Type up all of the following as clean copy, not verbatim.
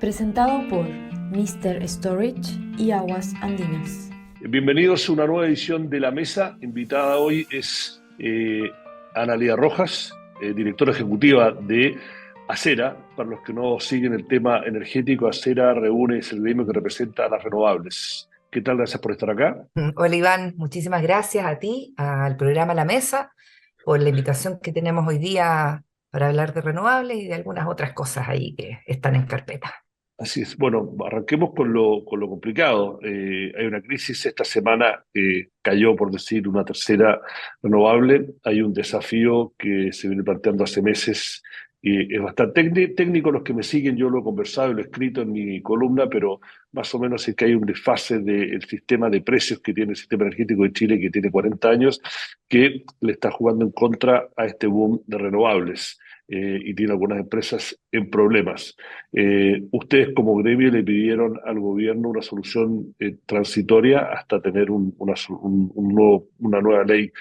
Presentado por Mr. Storage y Aguas Andinas. Bienvenidos a una nueva edición de La Mesa. Invitada hoy es Analía Rojas, directora ejecutiva de Acera. Para los que no siguen el tema energético, Acera reúne es el gremio que representa a las renovables. ¿Qué tal? Gracias por estar acá. Hola Iván, muchísimas gracias a ti, al programa La Mesa, por la invitación que tenemos hoy día para hablar de renovables y de algunas otras cosas ahí que están en carpeta. Así es. Bueno, arranquemos con lo complicado. Hay una crisis esta semana, cayó, por decir, una tercera renovable. Hay un desafío que se viene planteando hace meses y es bastante técnico. Los que me siguen, yo lo he conversado y lo he escrito en mi columna, pero más o menos es que hay un desfase del sistema de precios que tiene el sistema energético de Chile, que tiene 40 años, que le está jugando en contra a este boom de renovables. Y tiene algunas empresas en problemas. Ustedes como gremio le pidieron al gobierno una solución transitoria hasta tener una nueva ley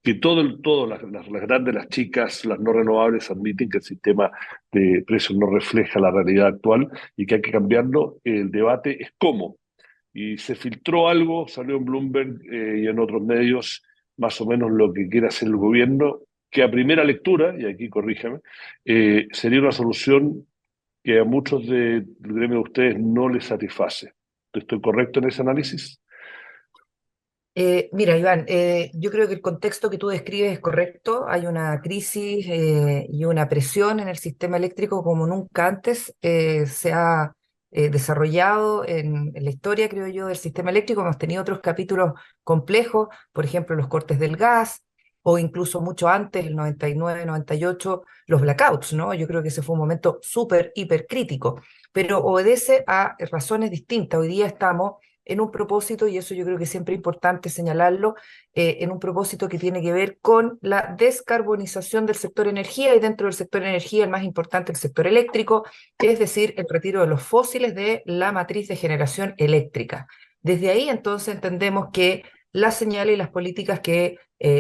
que las grandes, las chicas, las no renovables admiten que el sistema de precios no refleja la realidad actual y que hay que cambiarlo. El debate es cómo. Y se filtró algo, salió en Bloomberg y en otros medios, más o menos lo que quiere hacer el gobierno, que a primera lectura, y aquí corríjame, sería una solución que a muchos del gremio de ustedes no les satisface. ¿Estoy correcto en ese análisis? Mira, Iván, yo creo que el contexto que tú describes es correcto. Hay una crisis y una presión en el sistema eléctrico como nunca antes se ha desarrollado en la historia, creo yo, del sistema eléctrico. Hemos tenido otros capítulos complejos, por ejemplo, los cortes del gas, o incluso mucho antes, el 99, 98, los blackouts, ¿no? Yo creo que ese fue un momento súper, hiper crítico, pero obedece a razones distintas. Hoy día estamos en un propósito, y eso yo creo que siempre es importante señalarlo, en un propósito que tiene que ver con la descarbonización del sector energía, y dentro del sector energía el más importante, el sector eléctrico, es decir, el retiro de los fósiles de la matriz de generación eléctrica. Desde ahí entonces entendemos que las señales y las políticas que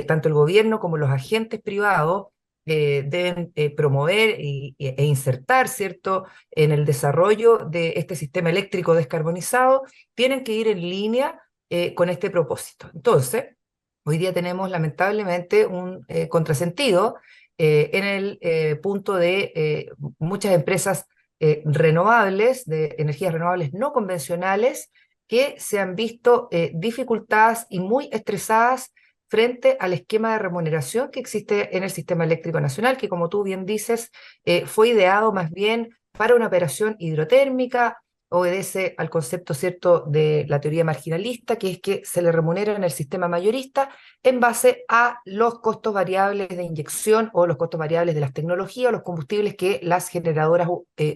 tanto el gobierno como los agentes privados deben promover e insertar, ¿cierto?, en el desarrollo de este sistema eléctrico descarbonizado, tienen que ir en línea con este propósito. Entonces, hoy día tenemos lamentablemente un contrasentido en el punto de muchas empresas renovables, de energías renovables no convencionales, que se han visto dificultadas y muy estresadas frente al esquema de remuneración que existe en el sistema eléctrico nacional, que como tú bien dices, fue ideado más bien para una operación hidrotérmica, obedece al concepto, ¿cierto?, de la teoría marginalista, que es que se le remunera en el sistema mayorista en base a los costos variables de inyección o los costos variables de las tecnologías o los combustibles que las generadoras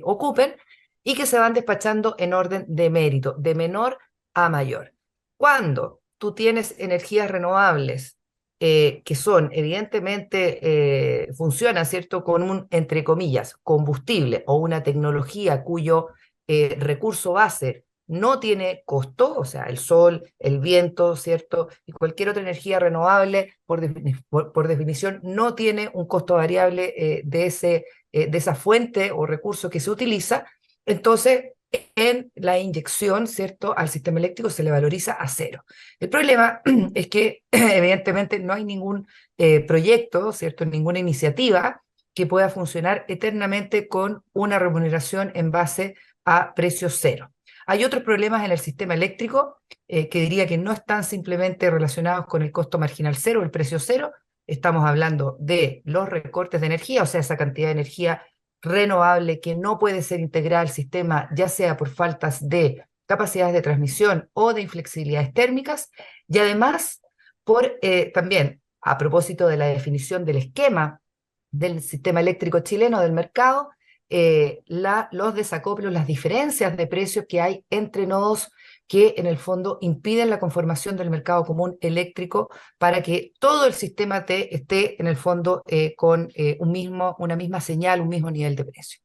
ocupen, y que se van despachando en orden de mérito, de menor a mayor. Cuando tú tienes energías renovables que son evidentemente, funcionan, ¿cierto?, con un, entre comillas, combustible o una tecnología cuyo recurso base no tiene costo, o sea, el sol, el viento, ¿cierto?, y cualquier otra energía renovable, por definición, no tiene un costo variable de esa fuente o recurso que se utiliza. Entonces, en la inyección, ¿cierto?, al sistema eléctrico se le valoriza a cero. El problema es que evidentemente no hay ningún proyecto, ¿cierto?, ninguna iniciativa que pueda funcionar eternamente con una remuneración en base a precio cero. Hay otros problemas en el sistema eléctrico que diría que no están simplemente relacionados con el costo marginal cero, el precio cero. Estamos hablando de los recortes de energía, o sea, esa cantidad de energía renovable que no puede ser integrada al sistema, ya sea por faltas de capacidades de transmisión o de inflexibilidades térmicas, y además por también, a propósito de la definición del esquema del sistema eléctrico chileno, del mercado, los desacoplos, las diferencias de precios que hay entre nodos que en el fondo impiden la conformación del mercado común eléctrico para que todo el sistema esté en el fondo con una misma señal, un mismo nivel de precio.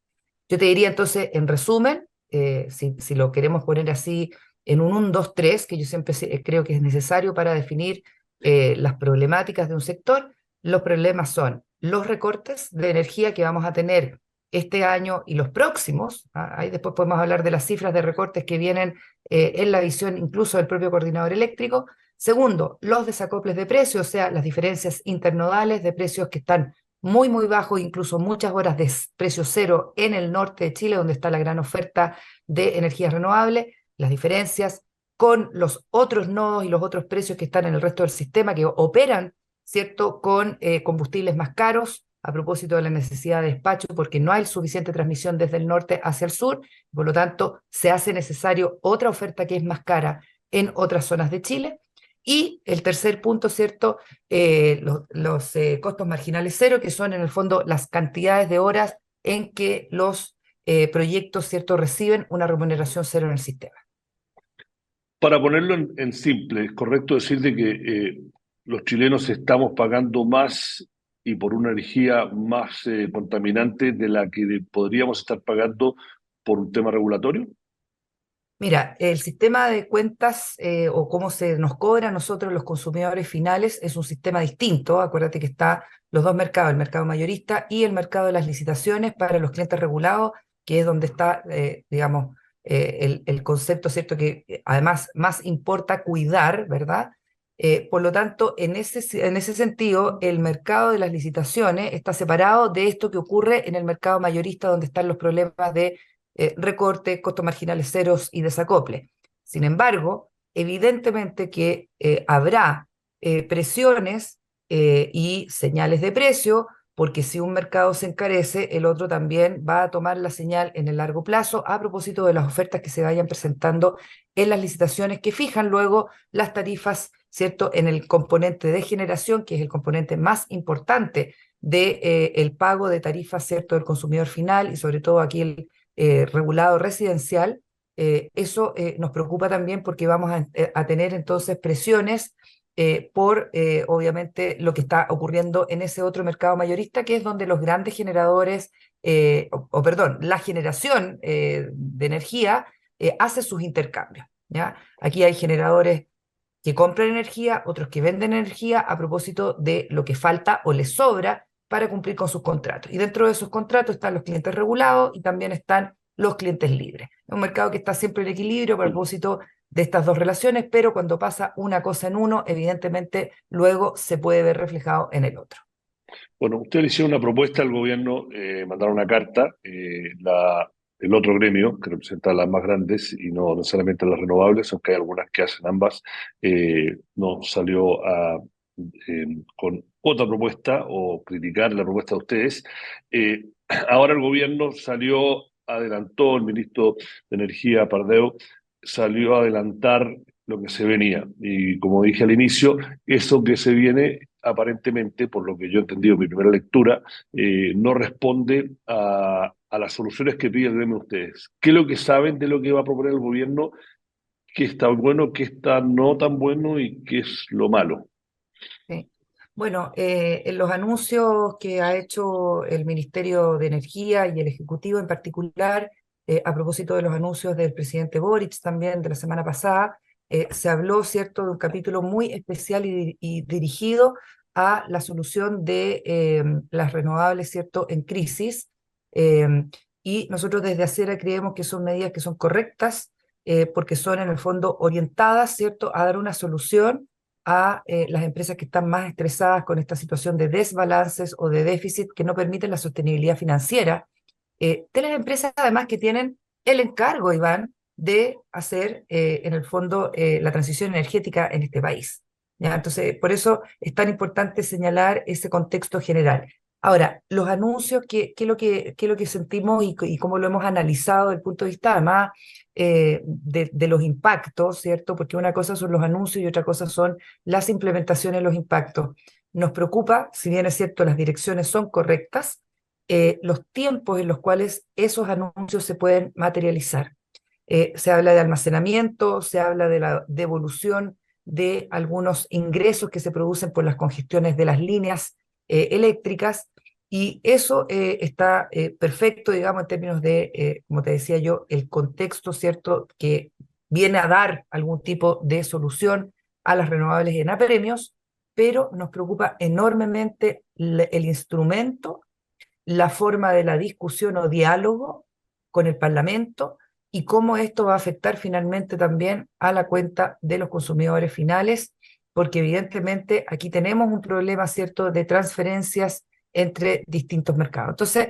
Yo te diría entonces, en resumen, si lo queremos poner así en un 1, 2, 3, que yo siempre creo que es necesario para definir las problemáticas de un sector, los problemas son los recortes de energía que vamos a tener este año y los próximos. Ahí después podemos hablar de las cifras de recortes que vienen en la visión incluso del propio coordinador eléctrico. Segundo, los desacoples de precios, o sea, las diferencias internodales de precios que están muy, muy bajos, incluso muchas horas de precio cero en el norte de Chile, donde está la gran oferta de energías renovables, las diferencias con los otros nodos y los otros precios que están en el resto del sistema, que operan, ¿cierto?, con combustibles más caros, a propósito de la necesidad de despacho, porque no hay suficiente transmisión desde el norte hacia el sur, por lo tanto, se hace necesario otra oferta que es más cara en otras zonas de Chile. Y el tercer punto, ¿cierto? Los costos marginales cero, que son en el fondo las cantidades de horas en que los proyectos, ¿cierto?, reciben una remuneración cero en el sistema. Para ponerlo en simple, ¿es correcto decir de que los chilenos estamos pagando más y por una energía más contaminante de la que podríamos estar pagando por un tema regulatorio? Mira, el sistema de cuentas o cómo se nos cobra a nosotros los consumidores finales es un sistema distinto. Acuérdate que está los dos mercados, el mercado mayorista y el mercado de las licitaciones para los clientes regulados, que es donde está, digamos, el concepto, ¿cierto? Que además más importa cuidar, ¿verdad? Por lo tanto, en ese sentido, el mercado de las licitaciones está separado de esto que ocurre en el mercado mayorista, donde están los problemas de recorte, costos marginales ceros y desacople. Sin embargo, evidentemente que habrá presiones y señales de precio, porque si un mercado se encarece, el otro también va a tomar la señal en el largo plazo a propósito de las ofertas que se vayan presentando en las licitaciones que fijan luego las tarifas, ¿cierto?, en el componente de generación, que es el componente más importante de, el pago de tarifas, ¿cierto?, del consumidor final y sobre todo aquí el regulado residencial. Eso nos preocupa también porque vamos a tener entonces presiones por obviamente lo que está ocurriendo en ese otro mercado mayorista, que es donde los grandes generadores, perdón, la generación de energía hace sus intercambios, ¿ya? Aquí hay generadores que compran energía, otros que venden energía a propósito de lo que falta o les sobra para cumplir con sus contratos. Y dentro de esos contratos están los clientes regulados y también están los clientes libres. Es un mercado que está siempre en equilibrio a propósito de estas dos relaciones, pero cuando pasa una cosa en uno, evidentemente luego se puede ver reflejado en el otro. Bueno, ustedes le hicieron una propuesta al gobierno, mandaron una carta, el otro gremio, que representa a las más grandes y no necesariamente las renovables, aunque hay algunas que hacen ambas, no salió con otra propuesta o criticar la propuesta de ustedes. Eh, Ahora el gobierno adelantó, el ministro de Energía, Pardeo, salió a adelantar lo que se venía. Y como dije al inicio, eso que se viene aparentemente, por lo que yo he entendido en mi primera lectura, no responde a las soluciones que piden de ustedes. ¿Qué es lo que saben de lo que va a proponer el gobierno? ¿Qué está bueno, qué está no tan bueno y qué es lo malo? Sí. Bueno, en los anuncios que ha hecho el Ministerio de Energía y el Ejecutivo en particular, a propósito de los anuncios del presidente Boric también de la semana pasada, se habló, ¿cierto?, de un capítulo muy especial y dirigido a la solución de las renovables, ¿cierto?, en crisis. Eh, y nosotros desde Acera creemos que son medidas que son correctas, porque son en el fondo orientadas, ¿cierto?, a dar una solución a las empresas que están más estresadas con esta situación de desbalances o de déficit que no permiten la sostenibilidad financiera de las empresas, además que tienen el encargo, Iván, de hacer en el fondo la transición energética en este país. ¿Ya? Entonces, por eso es tan importante señalar ese contexto general. Ahora, los anuncios, ¿qué es lo que sentimos y cómo lo hemos analizado desde el punto de vista además de los impactos, ¿cierto? Porque una cosa son los anuncios y otra cosa son las implementaciones, los impactos. Nos preocupa, si bien es cierto, las direcciones son correctas, los tiempos en los cuales esos anuncios se pueden materializar. Se habla de almacenamiento, se habla de la devolución de algunos ingresos que se producen por las congestiones de las líneas eléctricas, y eso está perfecto, digamos, en términos de, como te decía yo, el contexto, ¿cierto?, que viene a dar algún tipo de solución a las renovables en apremios, pero nos preocupa enormemente el instrumento la forma de la discusión o diálogo con el Parlamento y cómo esto va a afectar finalmente también a la cuenta de los consumidores finales, porque evidentemente aquí tenemos un problema, ¿cierto?, de transferencias entre distintos mercados. Entonces,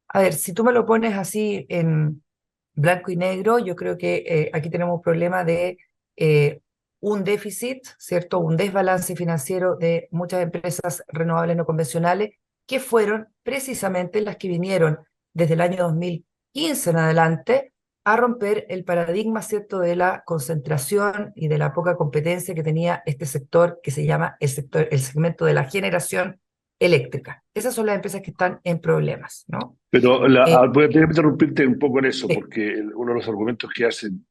a ver, si tú me lo pones así en blanco y negro, yo creo que aquí tenemos un problema de un déficit, ¿cierto? Un desbalance financiero de muchas empresas renovables no convencionales, que fueron precisamente las que vinieron desde el año 2015 en adelante a romper el paradigma, ¿cierto?, de la concentración y de la poca competencia que tenía este sector que se llama el segmento de la generación eléctrica. Esas son las empresas que están en problemas, ¿no? Pero Eh, voy a tener que interrumpirte un poco en eso, sí, porque uno de los argumentos que hacen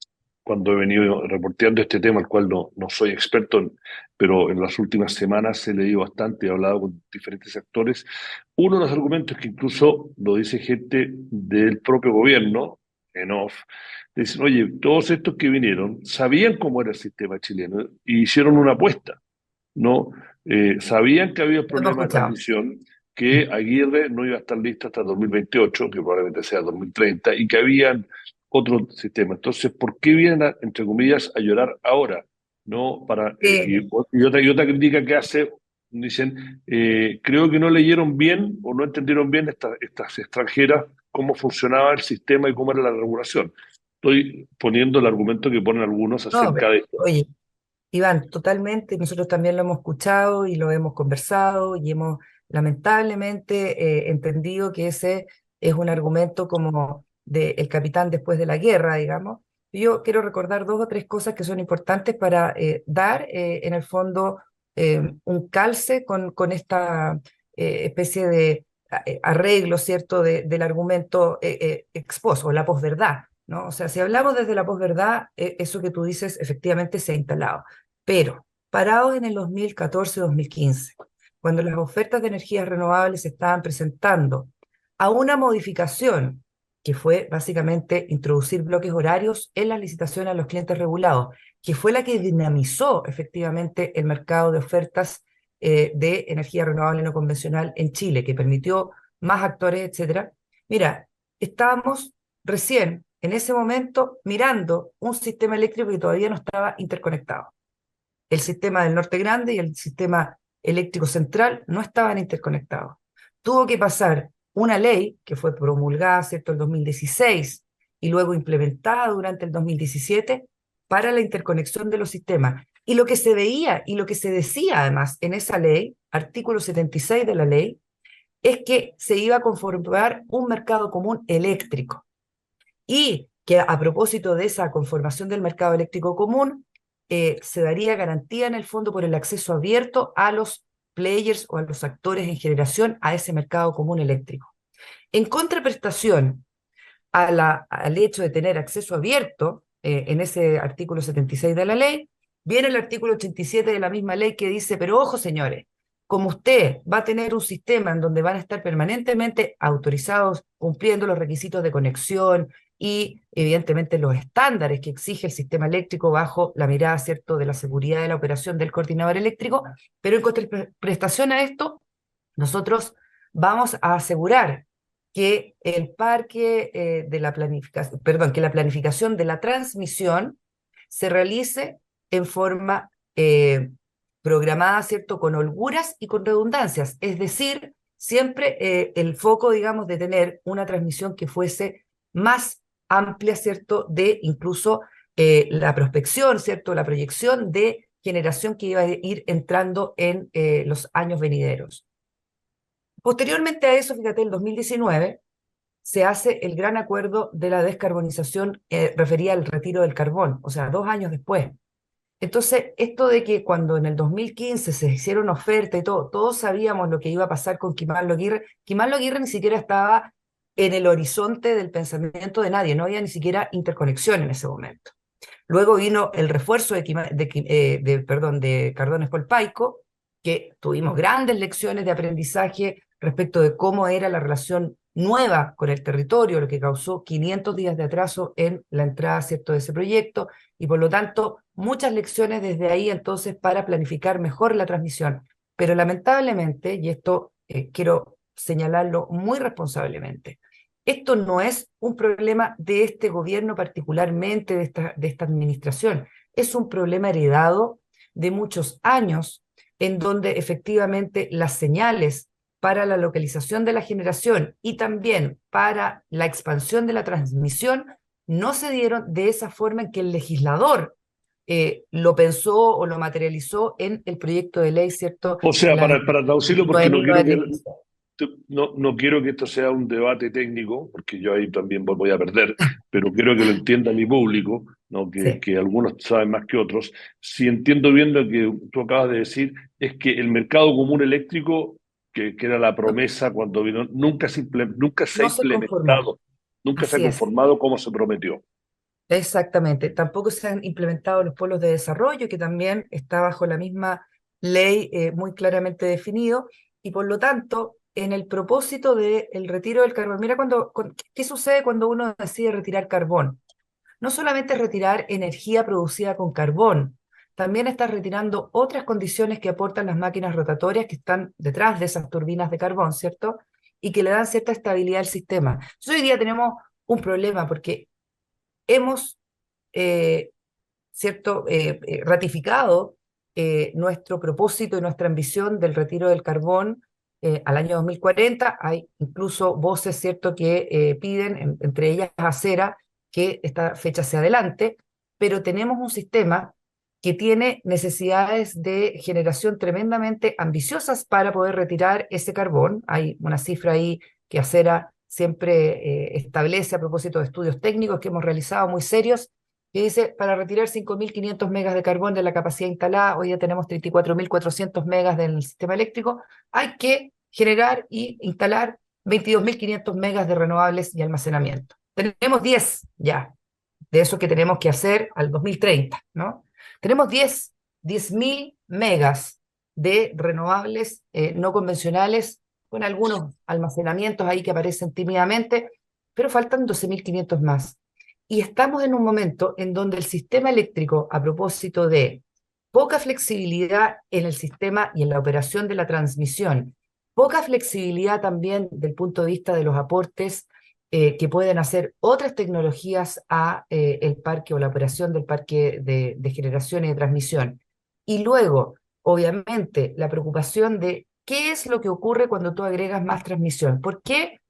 cuando he venido reporteando este tema, al cual no soy experto, pero en las últimas semanas he leído bastante, he hablado con diferentes actores, uno de los argumentos que incluso lo dice gente del propio gobierno, en off, dicen, oye, todos estos que vinieron sabían cómo era el sistema chileno y hicieron una apuesta, ¿no? Sabían que había lo hemos problemas de escuchado. transmisión, que Aguirre no iba a estar lista hasta 2028, que probablemente sea 2030, y que habían otro sistema. Entonces, ¿por qué vienen, entre comillas, a llorar ahora? ¿No? Y otra crítica que hace, dicen, creo que no leyeron bien o no entendieron bien estas extranjeras cómo funcionaba el sistema y cómo era la regulación. Estoy poniendo el argumento que ponen algunos No, acerca de esto. oye, Iván, totalmente, nosotros también lo hemos escuchado y lo hemos conversado y hemos lamentablemente entendido que ese es un argumento como del capitán después de la guerra, digamos. Yo quiero recordar dos o tres cosas que son importantes para dar en el fondo un calce con esta especie de arreglo, ¿cierto?, del argumento ex post o la posverdad, ¿no? O sea, si hablamos desde la posverdad, eso que tú dices efectivamente se ha instalado. Pero, parados en el 2014-2015, cuando las ofertas de energías renovables se estaban presentando a una modificación que fue básicamente introducir bloques horarios en las licitaciones a los clientes regulados, que fue la que dinamizó efectivamente el mercado de ofertas de energía renovable no convencional en Chile, que permitió más actores, etcétera. Mira, estábamos recién en ese momento mirando un sistema eléctrico que todavía no estaba interconectado. El sistema del Norte Grande y el sistema eléctrico central no estaban interconectados. Tuvo que pasar una ley que fue promulgada, ¿cierto?, el 2016 y luego implementada durante el 2017 para la interconexión de los sistemas. Y lo que se veía y lo que se decía además en esa ley, artículo 76 de la ley, es que se iba a conformar un mercado común eléctrico y que a propósito de esa conformación del mercado eléctrico común, se daría garantía en el fondo por el acceso abierto a los players o a los actores en generación a ese mercado común eléctrico. En contraprestación al hecho de tener acceso abierto en ese artículo 76 de la ley, viene el artículo 87 de la misma ley que dice, pero ojo señores, como usted va a tener un sistema en donde van a estar permanentemente autorizados cumpliendo los requisitos de conexión y evidentemente los estándares que exige el sistema eléctrico bajo la mirada, ¿cierto?, de la seguridad de la operación del coordinador eléctrico, pero en contraprestación a esto, nosotros vamos a asegurar que el parque de la planificación, perdón, que la planificación de la transmisión se realice en forma programada, ¿cierto?, con holguras y con redundancias, es decir, siempre el foco, digamos, de tener una transmisión que fuese más amplia, ¿cierto?, de incluso la prospección, ¿cierto?, la proyección de generación que iba a ir entrando en los años venideros. Posteriormente a eso, fíjate, en 2019 se hace el gran acuerdo de la descarbonización referida al retiro del carbón, o sea, 2 años después. Entonces, esto de que cuando en el 2015 se hicieron ofertas y todo, todos sabíamos lo que iba a pasar con Quimán Aguirre ni siquiera estaba en el horizonte del pensamiento de nadie, no había ni siquiera interconexión en ese momento. Luego vino el refuerzo de Cardones Colpaico, que tuvimos grandes lecciones de aprendizaje respecto de cómo era la relación nueva con el territorio, lo que causó 500 días de atraso en la entrada, ¿cierto?, de ese proyecto, y por lo tanto muchas lecciones desde ahí entonces para planificar mejor la transmisión. Pero lamentablemente, y esto quiero señalarlo muy responsablemente. Esto no es un problema de este gobierno particularmente, de esta administración. Es un problema heredado de muchos años en donde efectivamente las señales para la localización de la generación y también para la expansión de la transmisión no se dieron de esa forma en que el legislador lo pensó o lo materializó en el proyecto de ley, ¿cierto? O sea, La para traducirlo, porque no quiero que 9.936. no quiero que esto sea un debate técnico, porque yo ahí también voy a perder, pero quiero que lo entienda mi público, ¿no? Sí. Que algunos saben más que otros. Si entiendo bien lo que tú acabas de decir, es que el mercado común eléctrico, que era la No, promesa cuando vino, nunca se ha no se conformó. implementado, nunca se ha Así es. conformado como se prometió. Exactamente. Tampoco se han implementado los polos de desarrollo, que también está bajo la misma ley muy claramente definido, y por lo tanto, en el propósito del retiro del carbón, mira ¿qué sucede cuando uno decide retirar carbón? No solamente es retirar energía producida con carbón, también estás retirando otras condiciones que aportan las máquinas rotatorias que están detrás de esas turbinas de carbón, ¿cierto? Y que le dan cierta estabilidad al sistema. Entonces, hoy día tenemos un problema porque hemos eh, ¿cierto? Ratificado nuestro propósito y nuestra ambición del retiro del carbón al año 2040. Hay incluso voces, ¿cierto?, que piden, entre ellas Acera, que esta fecha se adelante, pero tenemos un sistema que tiene necesidades de generación tremendamente ambiciosas para poder retirar ese carbón. Hay una cifra ahí que Acera siempre establece a propósito de estudios técnicos que hemos realizado muy serios, que dice, para retirar 5.500 megas de carbón de la capacidad instalada, hoy ya tenemos 34.400 megas del sistema eléctrico, hay que generar y instalar 22.500 megas de renovables y almacenamiento. Tenemos 10 ya, de eso que tenemos que hacer al 2030, ¿no? Tenemos 10.000 megas de renovables no convencionales, con algunos almacenamientos ahí que aparecen tímidamente, pero faltan 12.500 más. Y estamos en un momento en donde el sistema eléctrico, a propósito de poca flexibilidad en el sistema y en la operación de la transmisión, poca flexibilidad también del punto de vista de los aportes que pueden hacer otras tecnologías a el parque o la operación del parque de generación y de transmisión. Y luego, obviamente, la preocupación de qué es lo que ocurre cuando tú agregas más transmisión. ¿Por qué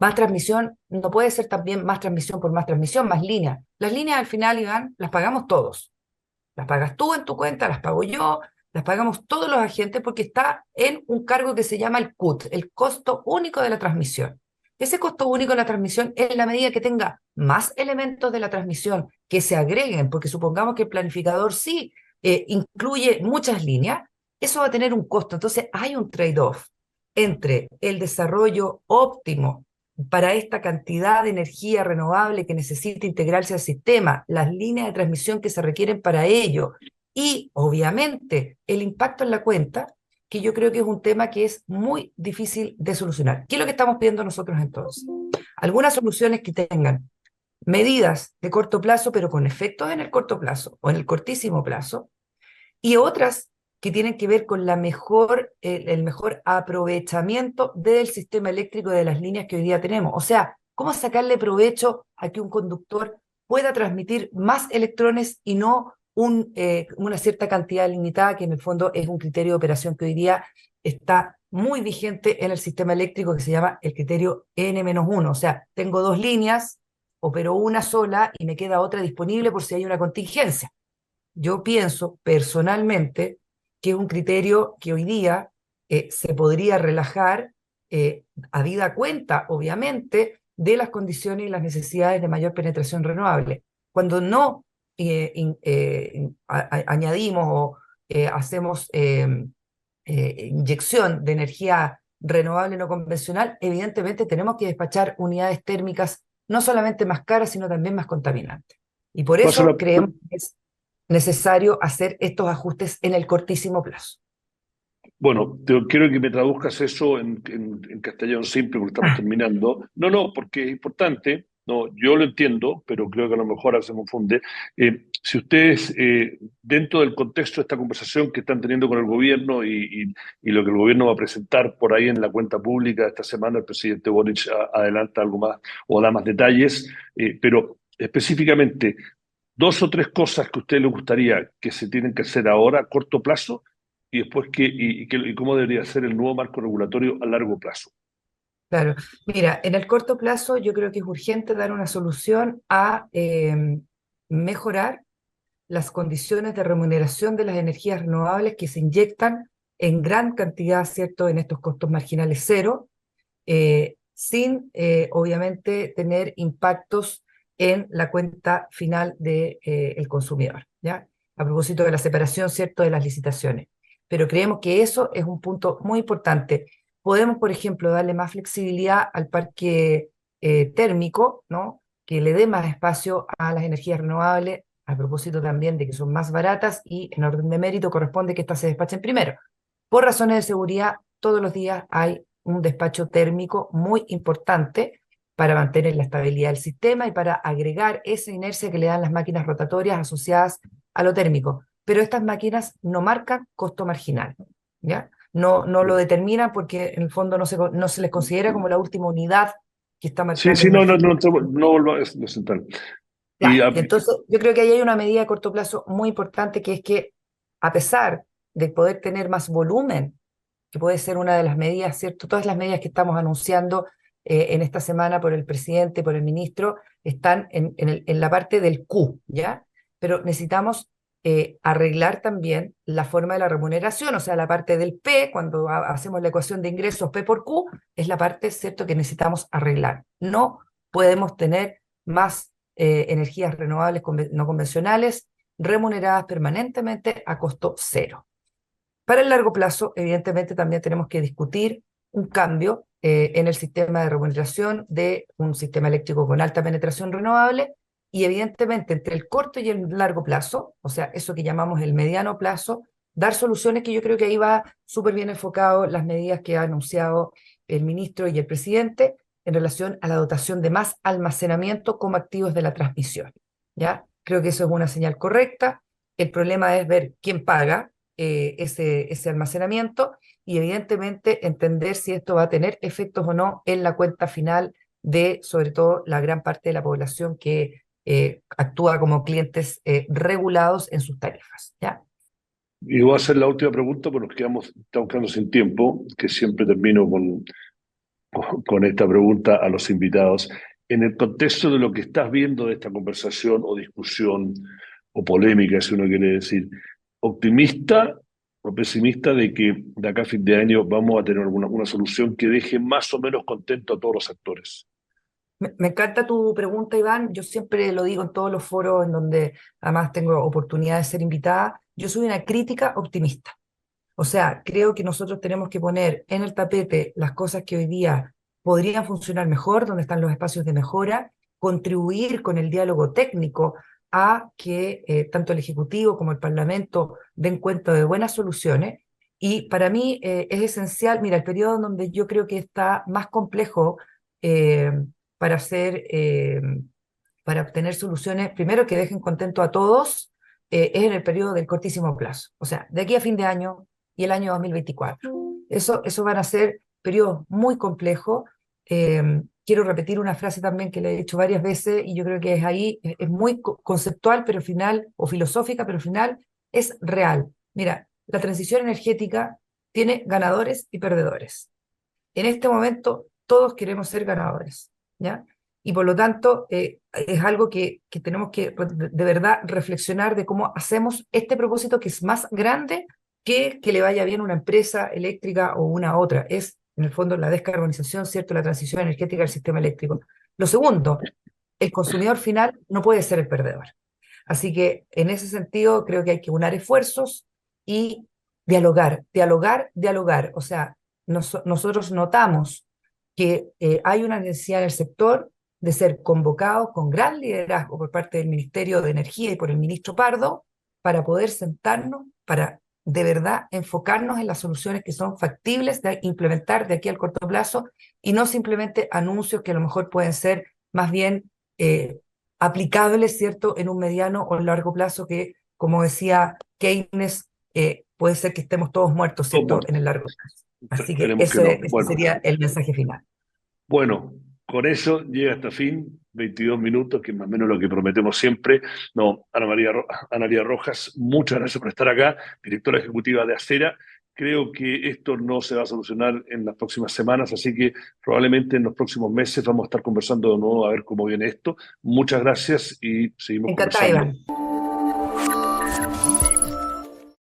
más transmisión? No puede ser también más transmisión por más transmisión, más líneas. Las líneas al final, Iván, las pagamos todos. Las pagas tú en tu cuenta, las pago yo, las pagamos todos los agentes porque está en un cargo que se llama el CUT, el costo único de la transmisión. Ese costo único de la transmisión, en la medida que tenga más elementos de la transmisión que se agreguen, porque supongamos que el planificador sí incluye muchas líneas, eso va a tener un costo. Entonces hay un trade-off entre el desarrollo óptimo para esta cantidad de energía renovable que necesita integrarse al sistema, las líneas de transmisión que se requieren para ello y, obviamente, el impacto en la cuenta, que yo creo que es un tema que es muy difícil de solucionar. ¿Qué es lo que estamos pidiendo nosotros entonces? Algunas soluciones que tengan medidas de corto plazo, pero con efectos en el corto plazo o en el cortísimo plazo, y otras que tienen que ver con el mejor aprovechamiento del sistema eléctrico de las líneas que hoy día tenemos. O sea, cómo sacarle provecho a que un conductor pueda transmitir más electrones y no una cierta cantidad limitada, que en el fondo es un criterio de operación que hoy día está muy vigente en el sistema eléctrico, que se llama el criterio N-1. O sea, tengo dos líneas, opero una sola y me queda otra disponible por si hay una contingencia. Yo pienso personalmente que es un criterio que hoy día se podría relajar, habida cuenta, obviamente, de las condiciones y las necesidades de mayor penetración renovable. Cuando no añadimos o hacemos inyección de energía renovable no convencional, evidentemente tenemos que despachar unidades térmicas no solamente más caras, sino también más contaminantes. Y por Paso eso la, creemos que es necesario hacer estos ajustes en el cortísimo plazo. Bueno, quiero que me traduzcas eso en castellano simple porque estamos terminando. No, porque es importante. No, yo lo entiendo, pero creo que a lo mejor se confunde. Si ustedes, dentro del contexto de esta conversación que están teniendo con el gobierno y lo que el gobierno va a presentar por ahí en la cuenta pública esta semana, el presidente Boric adelanta algo más o da más detalles, pero específicamente, dos o tres cosas que a usted le gustaría que se tienen que hacer ahora a corto plazo y después y cómo debería ser el nuevo marco regulatorio a largo plazo. Claro, mira, en el corto plazo yo creo que es urgente dar una solución a mejorar las condiciones de remuneración de las energías renovables que se inyectan en gran cantidad, ¿cierto?, en estos costos marginales cero, sin obviamente tener impactos en la cuenta final del consumidor, ¿ya? A propósito de la separación, ¿cierto?, de las licitaciones. Pero creemos que eso es un punto muy importante. Podemos, por ejemplo, darle más flexibilidad al parque térmico, ¿no?, que le dé más espacio a las energías renovables, a propósito también de que son más baratas y en orden de mérito corresponde que éstas se despachen primero. Por razones de seguridad, todos los días hay un despacho térmico muy importante para mantener la estabilidad del sistema y para agregar esa inercia que le dan las máquinas rotatorias asociadas a lo térmico. Pero estas máquinas no marcan costo marginal, ¿ya? No lo determinan porque en el fondo no se les considera como la última unidad que está Sí, marcando sí, no, no, energía. no, no vuelvo a lo central. Y, Claro, y entonces yo creo que ahí hay una medida de corto plazo muy importante que es que a pesar de poder tener más volumen, que puede ser una de las medidas, ¿cierto? Todas las medidas que estamos anunciando en esta semana por el presidente, por el ministro, están en la parte del Q, ¿ya? Pero necesitamos arreglar también la forma de la remuneración, o sea, la parte del P, cuando hacemos la ecuación de ingresos P por Q, es la parte, ¿cierto?, que necesitamos arreglar. No podemos tener más energías renovables no convencionales remuneradas permanentemente a costo cero. Para el largo plazo, evidentemente, también tenemos que discutir un cambio en el sistema de remuneración de un sistema eléctrico con alta penetración renovable y evidentemente entre el corto y el largo plazo, o sea, eso que llamamos el mediano plazo, dar soluciones que yo creo que ahí va súper bien enfocado las medidas que ha anunciado el ministro y el presidente en relación a la dotación de más almacenamiento como activos de la transmisión, ¿ya? Creo que eso es una señal correcta. El problema es ver quién paga ese almacenamiento y evidentemente entender si esto va a tener efectos o no en la cuenta final de, sobre todo, la gran parte de la población que actúa como clientes regulados en sus tarifas, ¿ya? y voy a hacer la última pregunta porque estamos quedando sin tiempo, que siempre termino con esta pregunta a los invitados. En el contexto de lo que estás viendo de esta conversación o discusión o polémica, si uno quiere decir, ¿optimista o pesimista de que de acá a fin de año vamos a tener una solución que deje más o menos contento a todos los actores? Me encanta tu pregunta, Iván. Yo siempre lo digo en todos los foros en donde además tengo oportunidad de ser invitada. Yo soy una crítica optimista. O sea, creo que nosotros tenemos que poner en el tapete las cosas que hoy día podrían funcionar mejor, donde están los espacios de mejora, contribuir con el diálogo técnico a que tanto el Ejecutivo como el Parlamento den cuenta de buenas soluciones. Y para mí es esencial, mira, el periodo en donde yo creo que está más complejo eh, para hacer, para obtener soluciones, primero que dejen contento a todos, es en el periodo del cortísimo plazo. O sea, de aquí a fin de año y el año 2024. Eso van a ser periodos muy complejos. Quiero repetir una frase también que le he dicho varias veces y yo creo que es ahí, es muy conceptual, pero al final, o filosófica, pero al final es real. Mira, la transición energética tiene ganadores y perdedores. En este momento todos queremos ser ganadores, ¿ya? Y por lo tanto es algo que tenemos que de verdad reflexionar de cómo hacemos este propósito que es más grande que le vaya bien a una empresa eléctrica o una otra. Es, en el fondo, la descarbonización, ¿cierto? La transición energética del sistema eléctrico. Lo segundo, el consumidor final no puede ser el perdedor. Así que en ese sentido creo que hay que unar esfuerzos y dialogar, dialogar, dialogar. O sea, nosotros notamos que hay una necesidad en el sector de ser convocados con gran liderazgo por parte del Ministerio de Energía y por el ministro Pardo para poder sentarnos, para de verdad enfocarnos en las soluciones que son factibles de implementar de aquí al corto plazo y no simplemente anuncios que a lo mejor pueden ser más bien eh, aplicables, ¿cierto?, en un mediano o largo plazo que, como decía Keynes, puede ser que estemos todos muertos, Todos ¿cierto?, en muertos. el largo plazo. Así que Esperemos que no. ese Bueno, sería el mensaje final. bueno, con eso llega hasta fin, 22 minutos, que es más o menos lo que prometemos siempre. No, Ana María Rojas, muchas gracias por estar acá, directora ejecutiva de Acera. Creo que esto no se va a solucionar en las próximas semanas, así que probablemente en los próximos meses vamos a estar conversando de nuevo a ver cómo viene esto. Muchas gracias y seguimos Encantada, conversando. Iván.